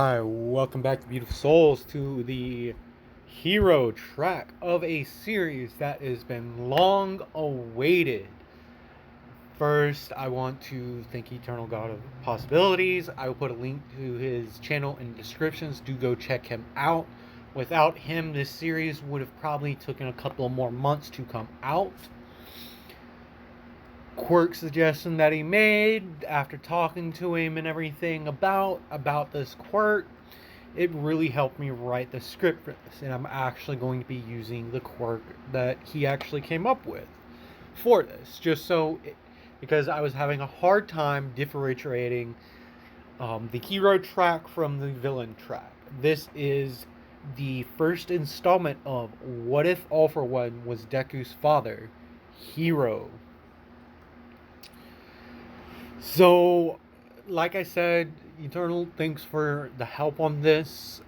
Hi, welcome back to Beautiful Souls, to the hero track of a series that has been long awaited. First, I want to thank Eternal God of Possibilities. I will put a link to his channel in the descriptions. Do go check him out. Without him, this series would have probably taken a couple more months to come out. Quirk suggestion that he made after talking to him and everything about this quirk, it really helped me write the script for this, and I'm actually going to be using the quirk that he actually came up with for this, because I was having a hard time differentiating the hero track from the villain track. This is the first installment of What If All for One was Deku's father, Hero. So, like I said, Eternal, thanks for the help on this.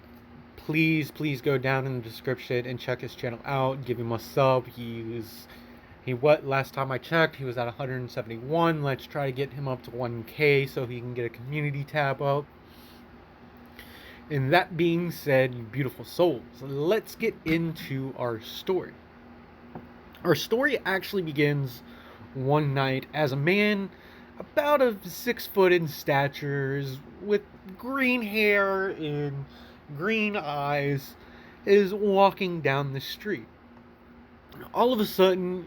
Please go down in the description and check his channel out. Give him a sub. Last time I checked, he was at 171. Let's try to get him up to 1K so he can get a community tab up. And that being said, you beautiful souls, let's get into our story. Our story actually begins one night as a man about 6 foot in stature, with green hair and green eyes, is walking down the street. All of a sudden,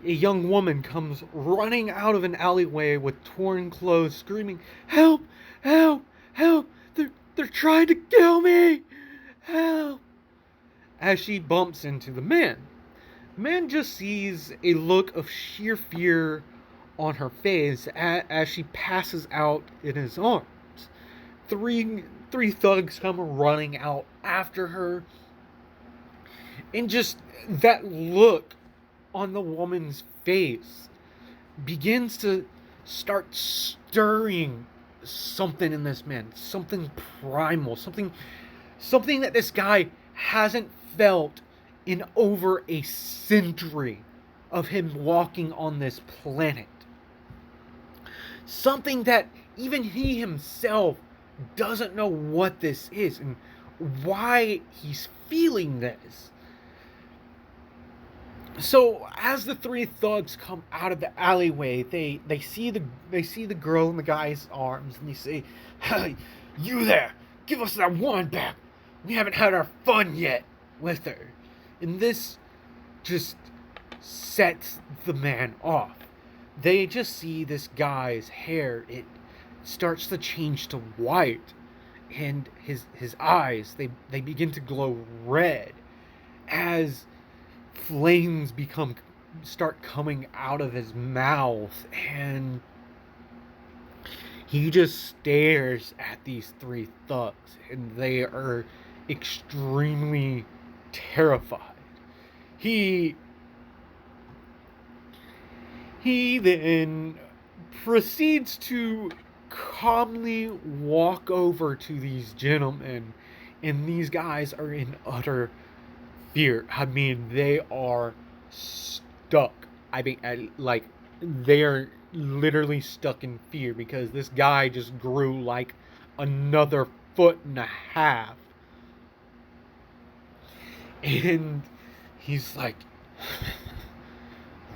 a young woman comes running out of an alleyway with torn clothes, screaming, "Help! Help! Help! They're trying to kill me! Help!" As she bumps into the man. The man just sees a look of sheer fear on her face as she passes out in his arms. Three thugs come running out after her, and just that look on the woman's face begins to start stirring something in this man, something primal, something that this guy hasn't felt in over a century of him walking on this planet. Something that even he himself doesn't know what this is and why he's feeling this. So as the three thugs come out of the alleyway, they see the girl in the guy's arms, and they say, "Hey, you there! Give us that wand back! We haven't had our fun yet with her." And this just sets the man off. They just see this guy's hair, it starts to change to white, and his eyes, they begin to glow red as flames start coming out of his mouth, and he just stares at these three thugs, and they are extremely terrified. He then proceeds to calmly walk over to these gentlemen, and these guys are in utter fear. I mean, they are stuck. They are literally stuck in fear because this guy just grew like another 1.5 feet. And he's like,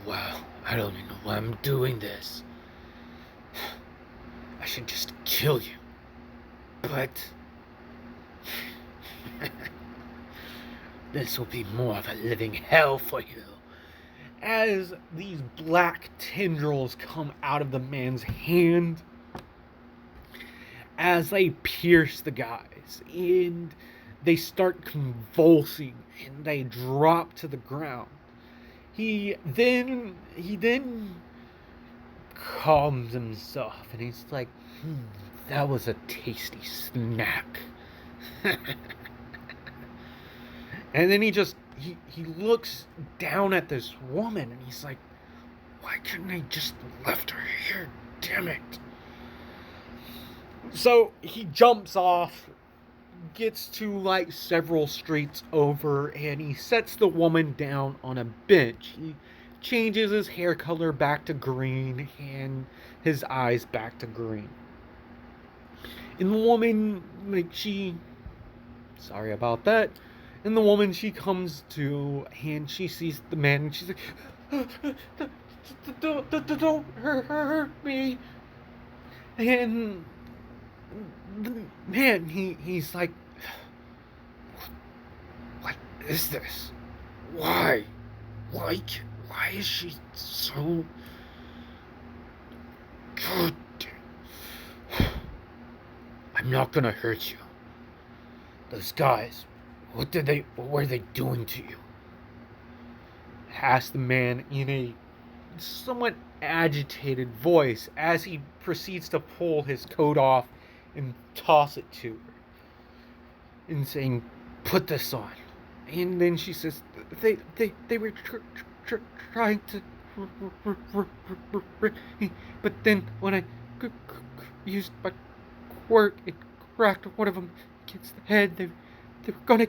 "Wow, I don't even know why I'm doing this. I should just kill you. But this will be more of a living hell for you." As these black tendrils come out of the man's hand, as they pierce the guys, and they start convulsing, and they drop to the ground. He then calms himself, and he's like, "That was a tasty snack." And then he looks down at this woman, and he's like, "Why couldn't I just left her here? Damn it." So he jumps off, gets to like several streets over, and he sets the woman down on a bench. He changes his hair color back to green and his eyes back to green. And the woman, sorry about that. And the woman, she comes to, and she sees the man, and she's like, don't hurt me. And the man, he's like, what is this? Why? Why, why is she so good? I'm not gonna hurt you. Those guys, what were they doing to you? Asked the man in a somewhat agitated voice as he proceeds to pull his coat off and toss it to her. And saying, put this on. And then she says, they were trying to but then when I used my quirk, it cracked one of them against the head. They were gonna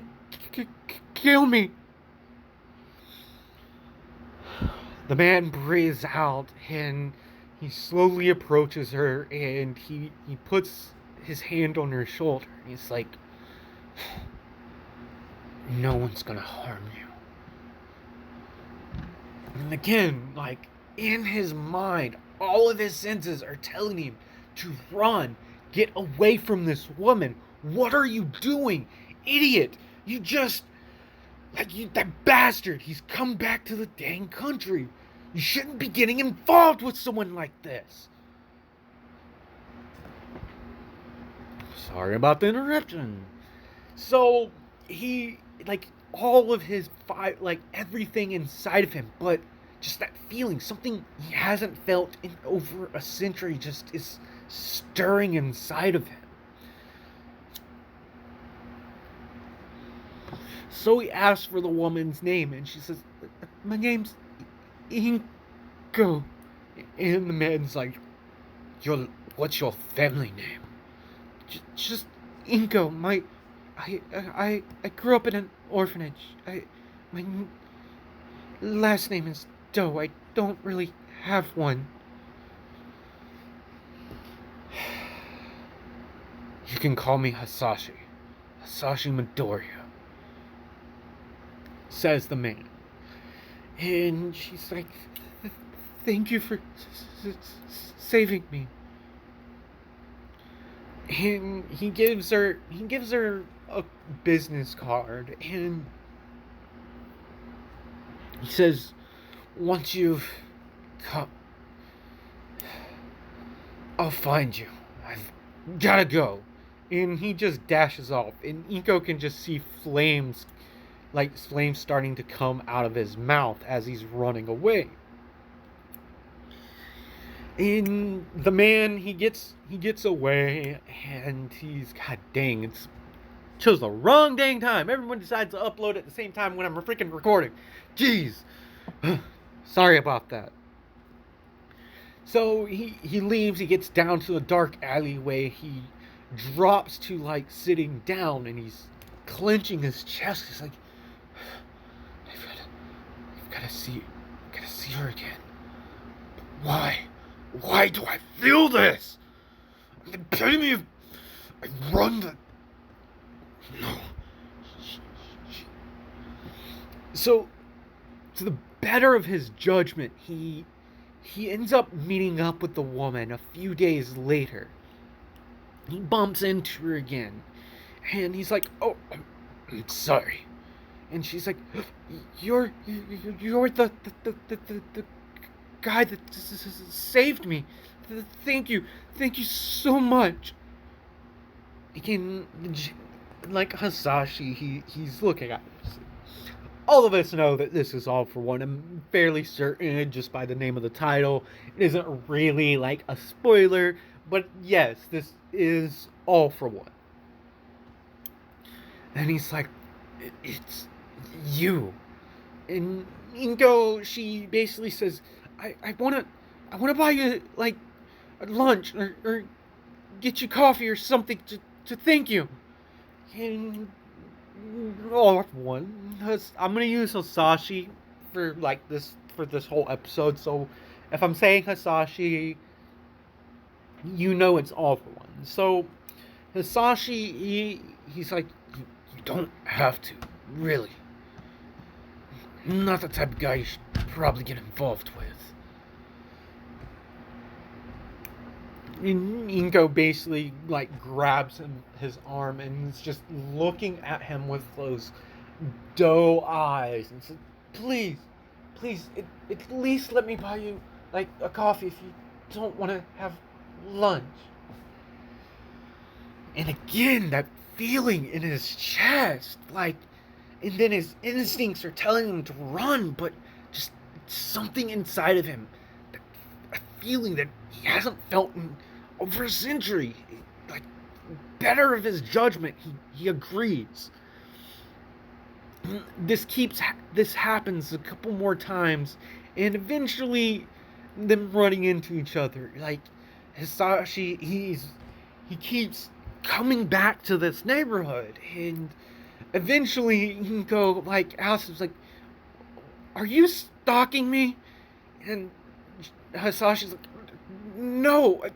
kill me. The man breathes out and he slowly approaches her and he puts his hand on her shoulder. He's like, no one's gonna harm you. And again, like, in his mind, all of his senses are telling him to run, get away from this woman. What are you doing? Idiot! You just, that bastard, he's come back to the dang country. You shouldn't be getting involved with someone like this. Sorry about the interruption. So, he, all of his everything inside of him, but just that feeling, something he hasn't felt in over a century, just is stirring inside of him. So he asks for the woman's name, and she says, my name's Inko. And the man's like, what's your family name? Just Inko. I grew up in an orphanage. My last name is Doe. I don't really have one. You can call me Hasashi Midoriya, says the man. And she's like, thank you for saving me. And he gives her a business card, and he says, once you've come, I'll find you. I've gotta go. And he just dashes off, and Inko can just see flames starting to come out of his mouth as he's running away. And the man, he gets away, and he's, god dang, it's chose the wrong dang time. Everyone decides to upload at the same time when I'm freaking recording. Jeez. Sorry about that. So he leaves, he gets down to a dark alleyway, he drops to sitting down, and he's clenching his chest. He's like, I've gotta see her again. Why? Why do I feel this? The epitome of I run the... No. So, to the better of his judgment, he ends up meeting up with the woman a few days later. He bumps into her again, and he's like, oh, I'm sorry. And she's like, you're the guy that saved me. Thank you so much. Again, Hasashi, he's looking at us. All of us know that this is All for One. I'm fairly certain, just by the name of the title, it isn't really a spoiler, but yes, this is All for One. And he's like, it's you. And Inko, she basically says, I wanna buy you lunch or get you coffee or something to thank you. And All for One, I'm gonna use Hasashi for this whole episode. So if I'm saying Hasashi, you know it's All for One. So Hisashi, he's like, you don't have to, really. Not the type of guy you should probably get involved with. And Inko basically like grabs his arm and is just looking at him with those doe eyes and says, "Please, please, at least let me buy you like a coffee if you don't want to have lunch." And again, that feeling in his chest, like, and then his instincts are telling him to run, but just something inside of him, a feeling that he hasn't felt in over a century. Like, better of his judgment, he agrees. This happens a couple more times, and eventually, them running into each other. Like, Hisashi, he keeps coming back to this neighborhood, and eventually Inko like asks him, like, "Are you stalking me?" And Hisashi's like, "No, I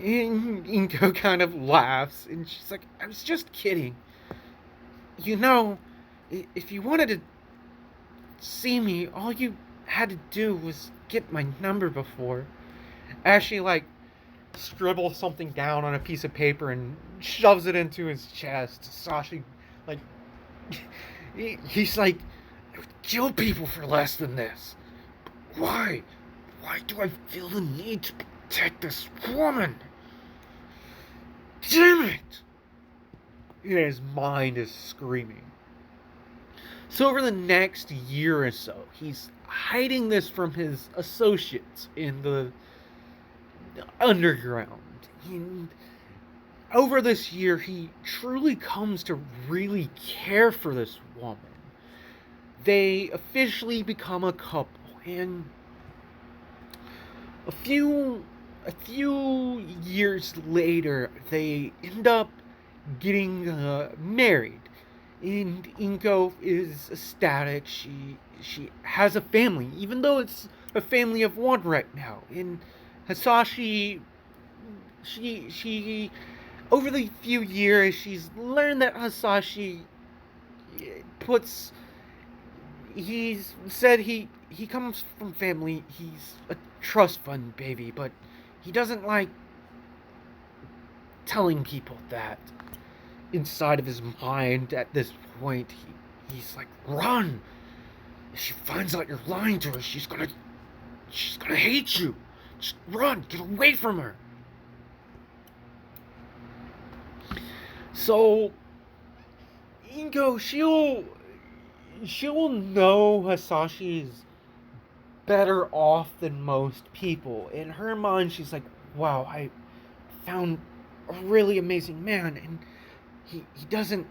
and Inko kind of laughs, and she's like, "I was just kidding. You know, if you wanted to see me, all you had to do was get my number before." As she like scribbles something down on a piece of paper and shoves it into his chest, Sashi like he's like, "I would kill people for less than this. Why? Why do I feel the need to protect this woman? Damn it!" And his mind is screaming. So over the next year or so, he's hiding this from his associates in the underground. And over this year, he truly comes to really care for this woman. They officially become a couple, and a few years later, they end up getting married. And Inko is ecstatic. She has a family, even though it's a family of one right now. And Hisashi, she over the few years, she's learned that Hisashi puts. He's said he comes from family. He's a trust fund baby, but he doesn't like telling people that. Inside of his mind at this point, he's like, "Run! If she finds out you're lying to her, she's gonna hate you. Just run, get away from her." So Inko, she'll know Hisashi's better off than most people. In her mind, she's like, "Wow, I found a really amazing man, and he doesn't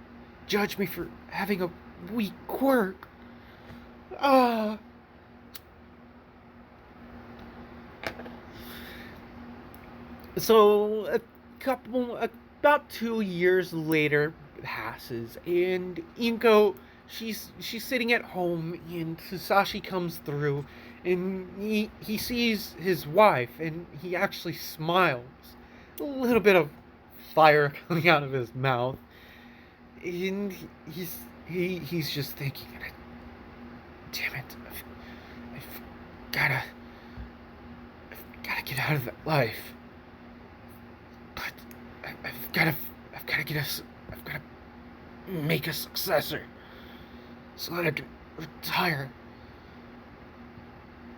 judge me for having a weak quirk." So about 2 years later passes, and Inko, she's sitting at home, and Hisashi comes through, and he sees his wife, and he actually smiles, a little bit of fire coming out of his mouth, and he's just thinking, "Damn it, I've gotta get out of that life. But I've gotta make a successor so that I can retire."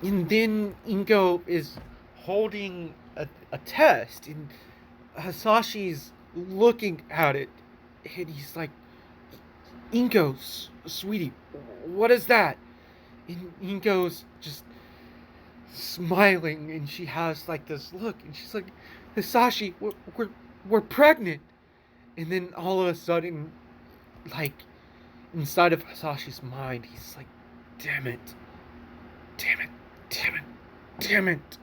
And then Inko is holding a test, and Hisashi's looking at it, and he's like, "Inko, sweetie, what is that?" And Inko's just smiling, and she has like this look, and she's like, "Hisashi, we're pregnant." And then all of a sudden, like, inside of Hisashi's mind, he's like, "Damn it, damn it, damn it, damn it."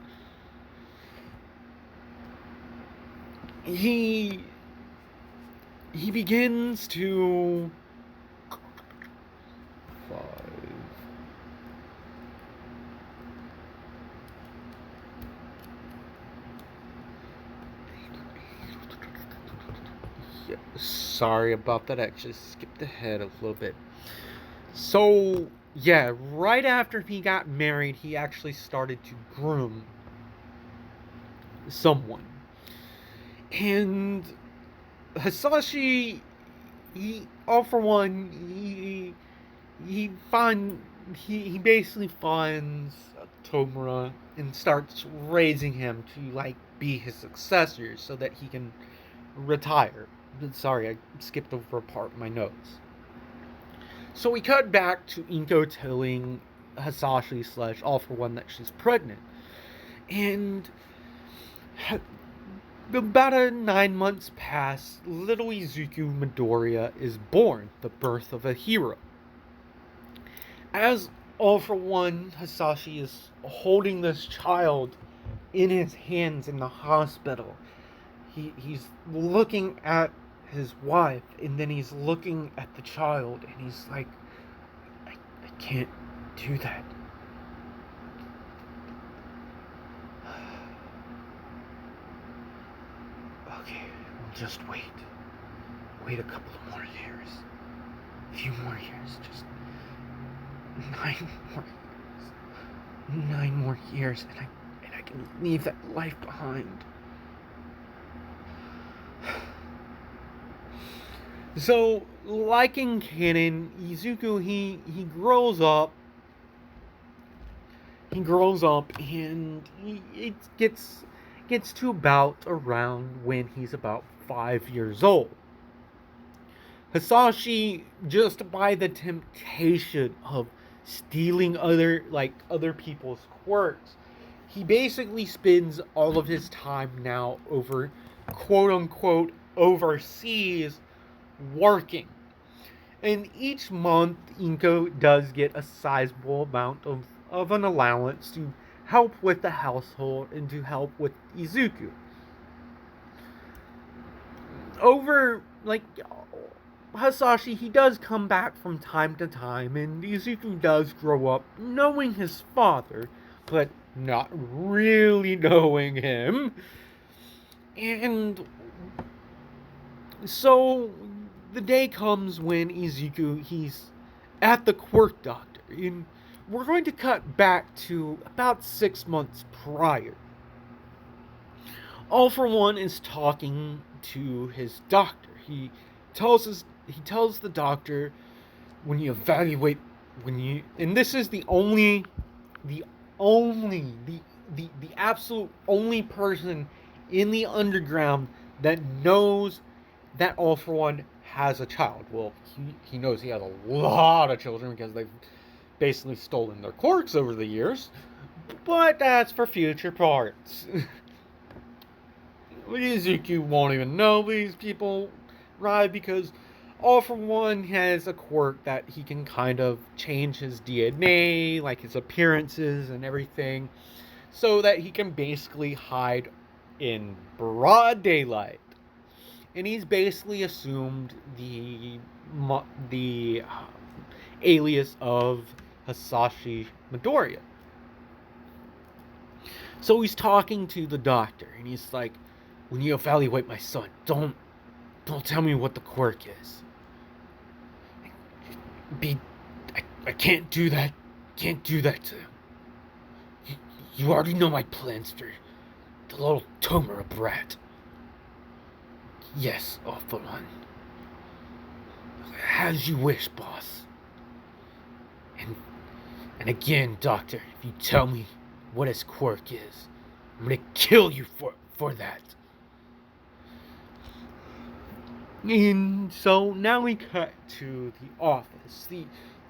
He begins to Sorry about that. I actually skipped ahead a little bit. So, yeah, right after he got married, he actually started to groom someone. And Hasashi, all for one, he find he basically finds Tomura and starts raising him to like be his successor so that he can retire. Sorry, I skipped over a part in my notes. So we cut back to Inko telling Hasashi slash All for One that she's pregnant. And about 9 months pass, little Izuku Midoriya is born, the birth of a hero. As All for One, Hasashi is holding this child in his hands in the hospital. He's looking at his wife, and then he's looking at the child, and he's like, I can't do that. Okay, we'll just wait. Wait a couple of more years. A few more years, just 9 more years. 9 more years, and I can leave that life behind. So, like in canon, Izuku, he grows up. He grows up, and it gets to about around when he's about 5 years old. Hasashi, just by the temptation of stealing other people's quirks, he basically spends all of his time now over, quote unquote, overseas working. And each month, Inko does get a sizable amount of an allowance to help with the household and to help with Izuku. Hasashi, he does come back from time to time, and Izuku does grow up knowing his father, but not really knowing him. And so the day comes when Izuku, he's at the quirk doctor, and we're going to cut back to about 6 months prior. All for One is talking to his doctor. He tells the doctor, and this is the absolute only person in the underground that knows that All for One has a child. Well, he knows he has a lot of children because they've basically stolen their quirks over the years, but that's for future parts. Izuku won't even know these people, right? Because All for One has a quirk that he can kind of change his DNA, like his appearances and everything, so that he can basically hide in broad daylight. And he's basically assumed the alias of Hasashi Midoriya. So he's talking to the doctor, and he's like, when you evaluate my son, don't tell me what the quirk is. I can't do that. Can't do that to him. You already know my plans for the little Tomura brat. Yes, All for One. As you wish, boss. And again, doctor, if you tell me what his quirk is, I'm gonna kill you for that. And so now we cut to the office.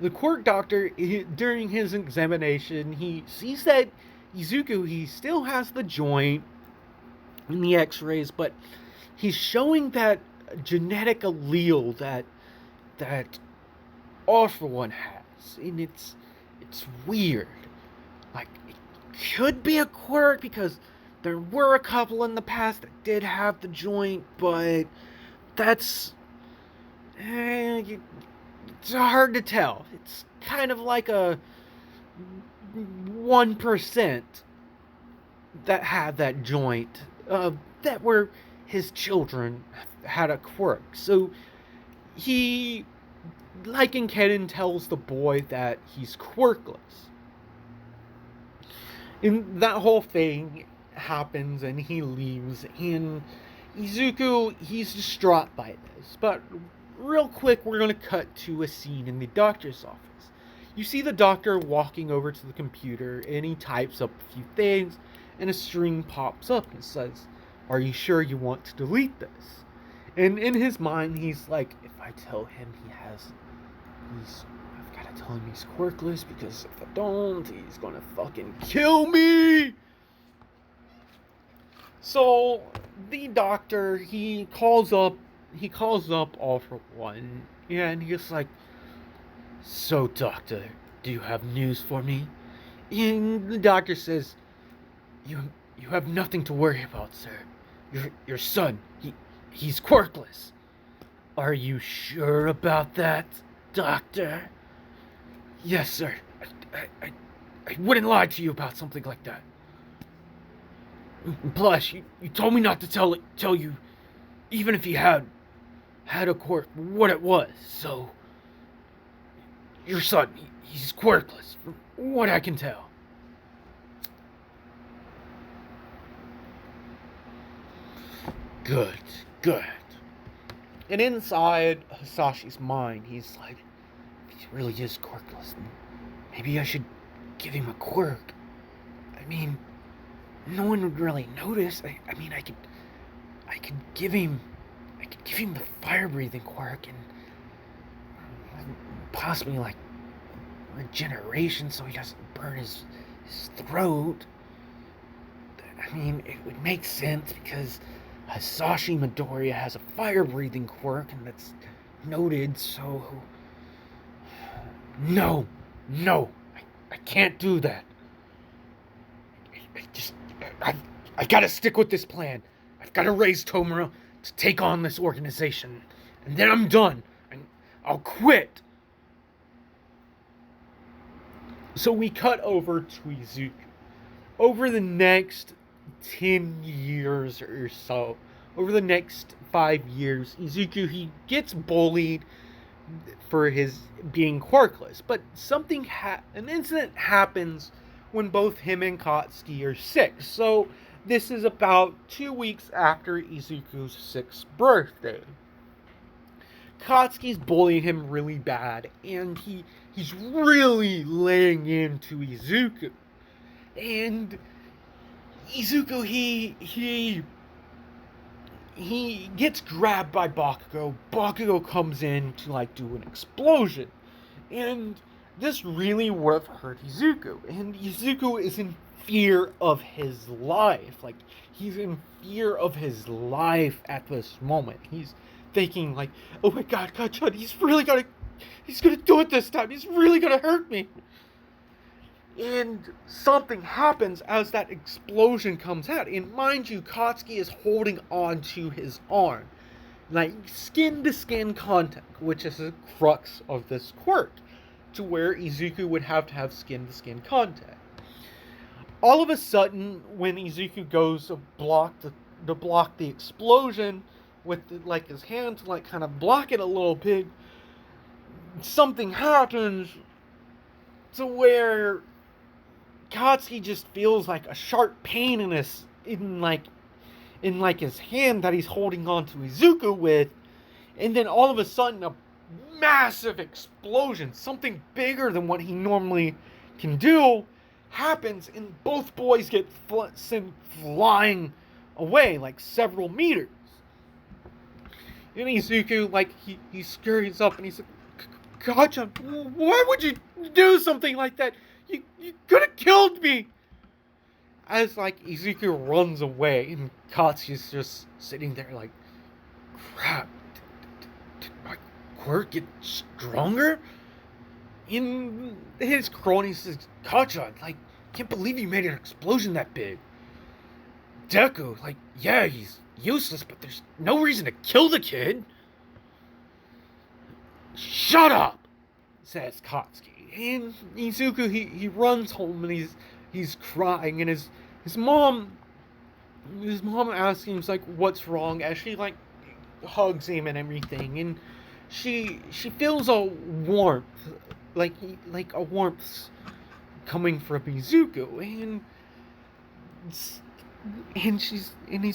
The quirk doctor, during his examination, he sees that Izuku, he still has the joint in the x-rays, but he's showing that genetic allele that All for One has. And it's weird. Like, it could be a quirk because there were a couple in the past that did have the joint, but that's it's hard to tell. It's kind of like a 1% that had that joint that were his children had a quirk. So he, like Enkennen, tells the boy that he's quirkless. And that whole thing happens and he leaves, and Izuku, he's distraught by this. But real quick, we're going to cut to a scene in the doctor's office. You see the doctor walking over to the computer, and he types up a few things, and a string pops up and says, "Are you sure you want to delete this?" And in his mind, he's like, if I tell him I've got to tell him he's quirkless, because if I don't, he's gonna fucking kill me! So, the doctor, he calls up All For One, and he's like, "So, doctor, do you have news for me?" And the doctor says, You have nothing to worry about, sir. Your son, he's quirkless." "Are you sure about that, doctor?" "Yes, sir. I wouldn't lie to you about something like that. Plus, you told me not to tell you, even if he had a quirk, what it was. So, your son, he's quirkless, from what I can tell." Good. And inside Hasashi's mind, he's like, if he really is quirkless, maybe I should give him a quirk. I mean, no one would really notice. I could give him the fire-breathing quirk, and possibly like regeneration, so he doesn't burn his throat. I mean, it would make sense because Hasashi Midoriya has a fire-breathing quirk, and that's noted, so... No, I can't do that. I gotta stick with this plan. I've gotta raise Tomura to take on this organization, and then I'm done, and I'll quit. So we cut over to Izuku. Over the next 10 years or so, over the next 5 years, Izuku, he gets bullied for his being quirkless, but an incident happens when both him and Katsuki are sick. So this is about 2 weeks after Izuku's 6th birthday. Katsuki's bullying him really bad, and he's really laying into Izuku. And Izuku, he gets grabbed by Bakugo. Bakugo comes in to do an explosion, and this really would have hurt Izuku. And Izuku is in fear of his life. He's in fear of his life at this moment. He's thinking oh my God, Gachan, he's gonna do it this time. He's really gonna hurt me. And something happens as that explosion comes out. And mind you, Katsuki is holding on to his arm. Skin-to-skin contact, which is the crux of this quirk, to where Izuku would have to have skin-to-skin contact. All of a sudden, when Izuku goes to block the explosion with his hand to kind of block it a little bit, something happens to where Katsuki just feels a sharp pain in his hand that he's holding on to Izuku with, and then all of a sudden a massive explosion, something bigger than what he normally can do, happens, and both boys get sent flying away several meters. And Izuku, he scurries up and he's like, "Gotcha, why would you do something like that? You could have killed me!" As Izuku runs away, and Katsuki's just sitting there crap, did my quirk get stronger? And his crony says, "Gotcha, can't believe you made an explosion that big. Deku, yeah, he's useless, but there's no reason to kill the kid." "Shut up," says Katsuki. And Izuku, he runs home, and he's crying, and his mom his mom asks him like what's wrong as she like hugs him and everything, and she feels a warmth, like a warmth coming from Izuku, and he's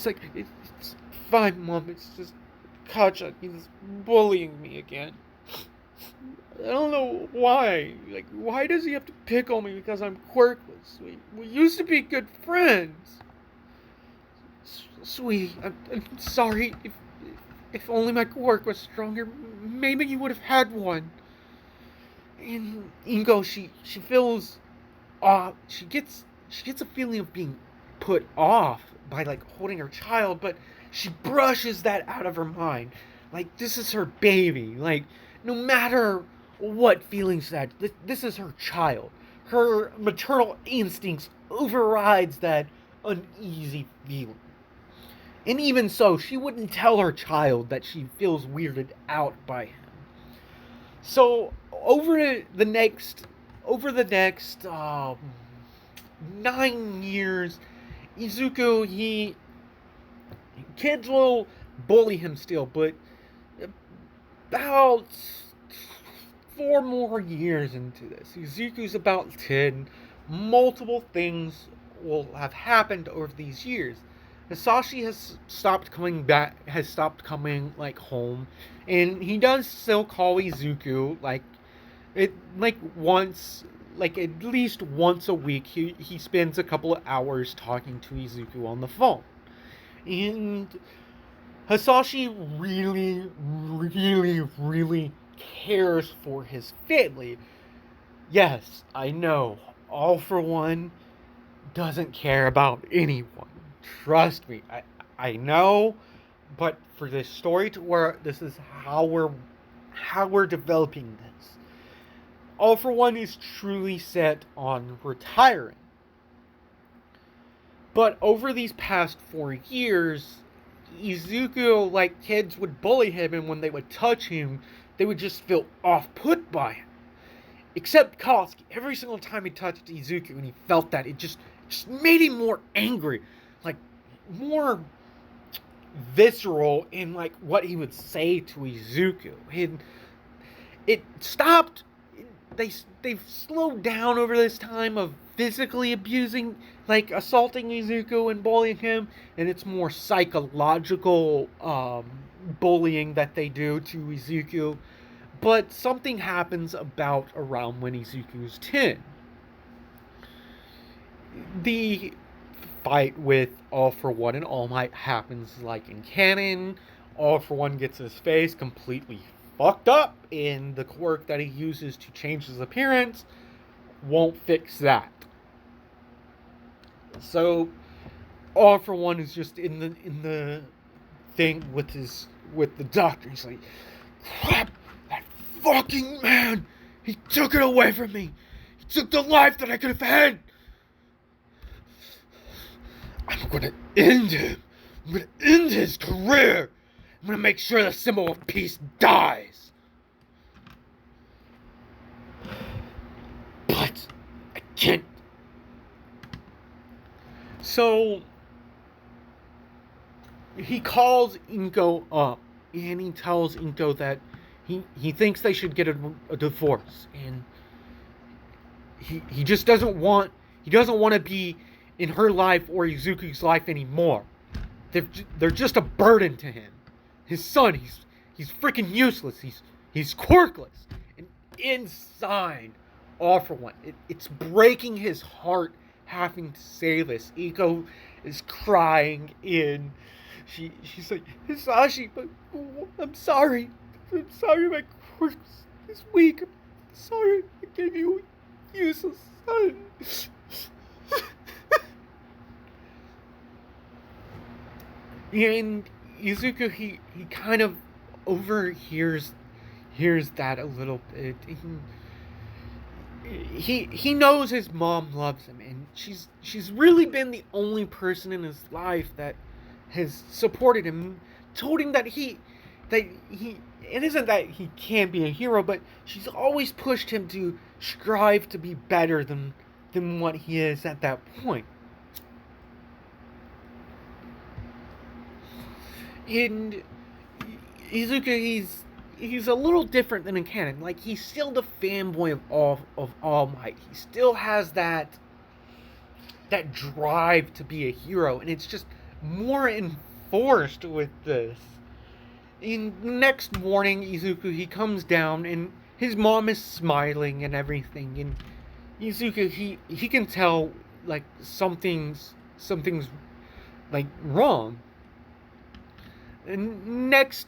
like, it's fine, mom, it's just Kacha, he's bullying me again. I don't know why. Like, why does he have to pick on me because I'm quirkless? We used to be good friends. Sweetie, I'm sorry. If only my quirk was stronger, maybe you would have had one. And Inko, she feels she gets a feeling of being put off by like holding her child, but she brushes that out of her mind. Like, this is her baby. Like, no matter what feelings that this is her child. Her maternal instincts overrides that uneasy feeling. And even so, she wouldn't tell her child that she feels weirded out by him. So over the next 9 years, Izuku, kids will bully him still, but about 4 more years into this, Izuku's about 10. Multiple things will have happened over these years. Hisashi has stopped coming like home, and he does still call Izuku once, like at least once a week. He spends a couple of hours talking to Izuku on the phone, and Hisashi really, really, really cares for his family. Yes, I know, All For One doesn't care about anyone. Trust me, I know, but for this story to work, this is how we're developing this. All For One is truly set on retiring. But over these past 4 years, Izuku, like, kids would bully him, and when they would touch him, they would just feel off-put by him. Except Koski. Every single time he touched Izuku and he felt that, it just made him more angry. Like, more visceral in, like, what he would say to Izuku. And it stopped. They've slowed down over this time of physically abusing, like, assaulting Izuku and bullying him. And it's more psychological bullying that they do to Izuku. But something happens about around when Izuku's 10. The fight with All For One and All Might happens like in canon. All For One gets his face completely fucked up, and the quirk that he uses to change his appearance won't fix that. So All For One is just in the thing with the doctor. He's like, crap! Fucking man! He took it away from me! He took the life that I could have had! I'm gonna end him! I'm gonna end his career! I'm gonna make sure the symbol of peace dies! But I can't. So he calls Inko up, and he tells Inko that he thinks they should get a divorce, and he just doesn't want to be in her life or Izuku's life anymore. They're just a burden to him. His son, he's freaking useless. He's quirkless. And inside, All For One, it's breaking his heart having to say this. Inko is crying in. She's like, Hisashi, but I'm sorry. I'm sorry my quirk is weak. I'm sorry I gave you a useless son. And Izuku, he kind of overhears that a little bit. He knows his mom loves him, and she's really been the only person in his life that has supported him, told him that it isn't that he can't be a hero, but she's always pushed him to strive to be better than what he is at that point. And Izuku, he's a little different than in canon. Like, he's still the fanboy of All Might. He still has that drive to be a hero, and it's just more enforced with this. In next morning, Izuku, he comes down, and his mom is smiling and everything, and Izuku, he can tell, like, something's like wrong. And next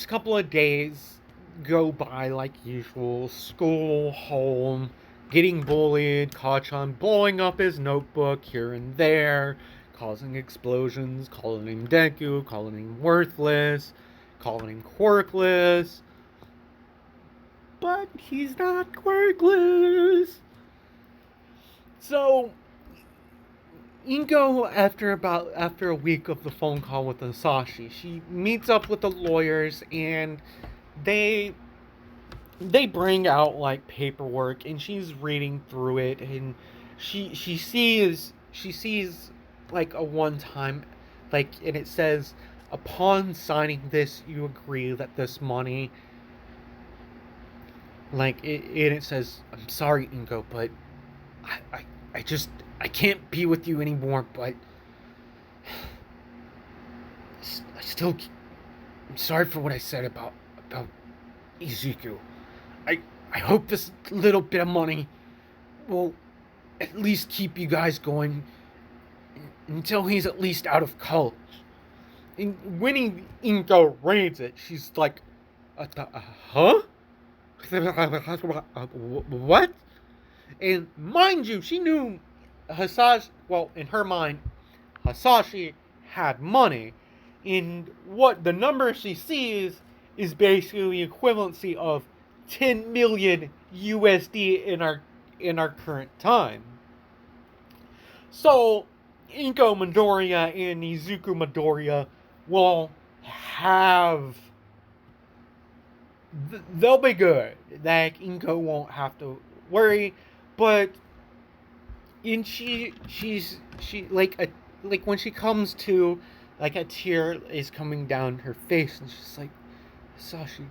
couple of days go by like usual. School, home, getting bullied, Kachan blowing up his notebook here and there, causing explosions, calling him Deku, calling him worthless, calling him quirkless. But he's not quirkless. So Inko, after a week of the phone call with Hisashi, she meets up with the lawyers, and they bring out like paperwork, and she's reading through it, and she sees like a one time, like, and it says, upon signing this you agree that this money, like, and it says, I'm sorry, Inko, but I just, I can't be with you anymore, but I still, I'm sorry for what I said about Izuku. I hope this little bit of money will at least keep you guys going until he's at least out of college. And when Inko reads it, she's like, huh? What? And mind you, she knew Hisashi, well, in her mind, Hisashi had money. And what the number she sees is basically the equivalency of 10 million USD in our current time. So Inko Midoriya and Izuku Midoriya will have, they'll be good. Like, Inko won't have to worry, but she's like when she comes to, like, a tear is coming down her face, and she's like, Sashi,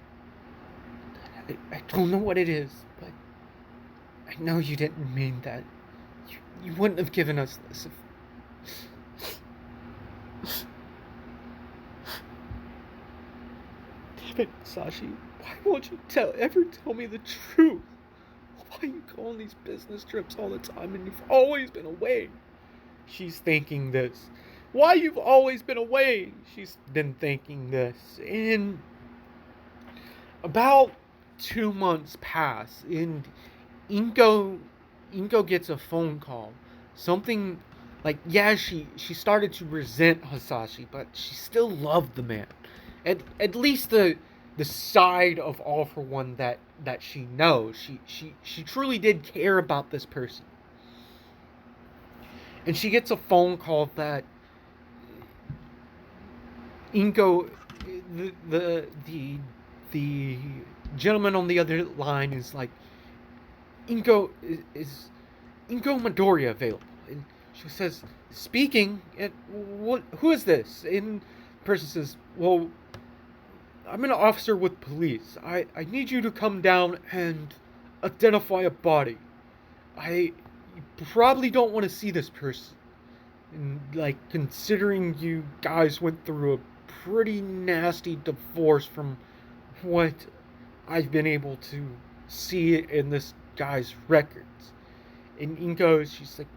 I don't know what it is, but I know you didn't mean that. You wouldn't have given us this if... Damn it, Sashi. Why won't you ever tell me the truth? Why are you going on these business trips all the time, and you've always been away? She's thinking this. Why you've always been away? She's been thinking this. And about 2 months pass, and Inko gets a phone call. Something like, yeah, she started to resent Hisashi, but she still loved the man. At least the side of All For One that she knows. She truly did care about this person. And she gets a phone call that Inko, the gentleman on the other line is like, Inko, is Inko Midoriya available? And she says, speaking. And who is this? And the person says, well, I'm an officer with police. I need you to come down and identify a body. You probably don't want to see this person. And, like, considering you guys went through a pretty nasty divorce from what I've been able to see in this guy's records. And Inko, she's like,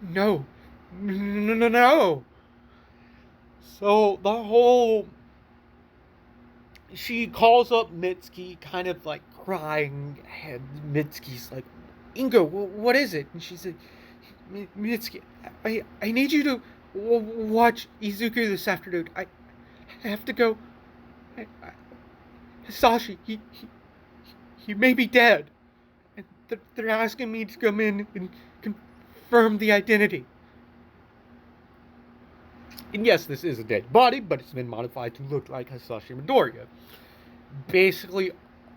no. So the whole, she calls up Mitsuki, kind of like crying, and Mitsuki's like, Inko, what is it? And she's like, Mitsuki, I need you to watch Izuku this afternoon. I have to go. Hisashi, he may be dead. And they're asking me to come in and confirm the identity. And yes, this is a dead body, but it's been modified to look like Hisashi Midoriya. Basically,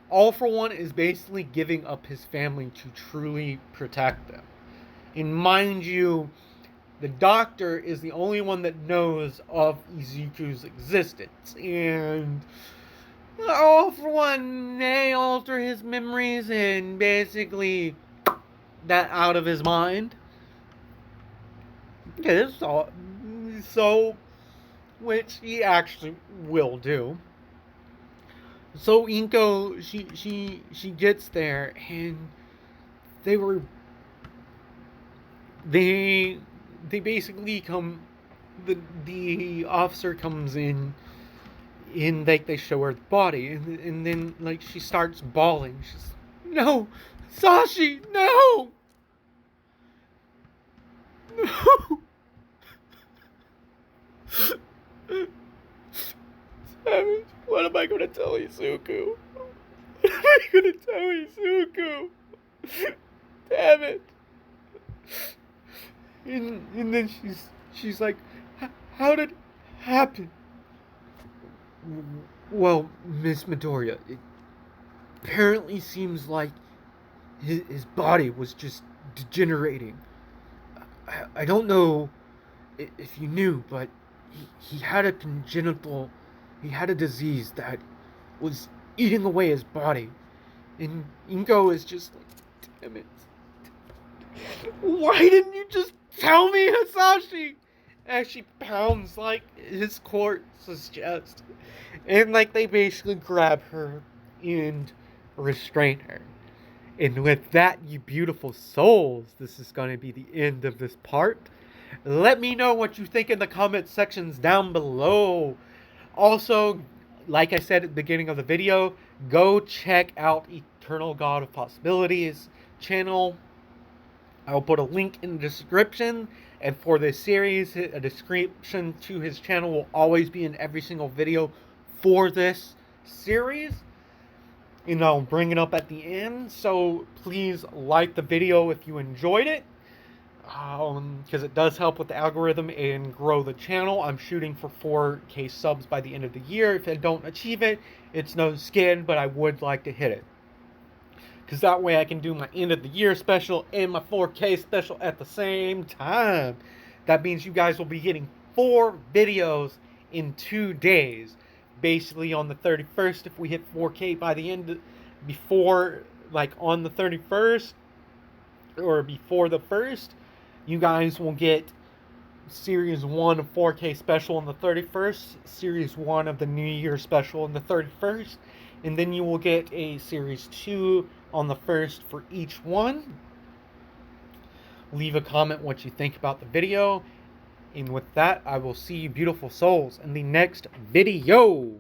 All For One is basically giving up his family to truly protect them. And mind you, The doctor is the only one that knows of Izuku's existence. And all for one, may alter his memories and basically that out of his mind. Okay, so which he actually will do. So Inko, she gets there, and they were they they basically come. The officer comes in like they show her the body, and then like she starts bawling. She's, no, Sashi, no, no. Savage, what am I gonna tell Izuku? What am I gonna tell Izuku? Damn it. And then she's like, how did it happen? Well, Miss Midoriya, it apparently seems like his body was just degenerating. I don't know if you knew, but he had he had a disease that was eating away his body. And Inko is just like, damn it. Why didn't you just tell me, Hasashi? As she pounds like his corpse's chest. And like they basically grab her and restrain her. And with that, you beautiful souls, this is going to be the end of this part. Let me know what you think in the comment sections down below. Also, like I said at the beginning of the video, go check out Eternal God of Possibilities channel. I'll put a link in the description. And for this series, a description to his channel will always be in every single video for this series. And I'll bring it up at the end. So please like the video if you enjoyed it. Because it does help with the algorithm and grow the channel. I'm shooting for 4K subs by the end of the year. If I don't achieve it, it's no skin, but I would like to hit it. Because that way I can do my end of the year special and my 4K special at the same time. That means you guys will be getting 4 videos in 2 days. Basically on the 31st, if we hit 4K by the end, before, like on the 31st, or before the 1st, you guys will get Series 1 of 4K special on the 31st, Series 1 of the New Year special on the 31st, and then you will get a Series 2 on the 1st for each one. Leave a comment what you think about the video. And with that, I will see you beautiful souls in the next video.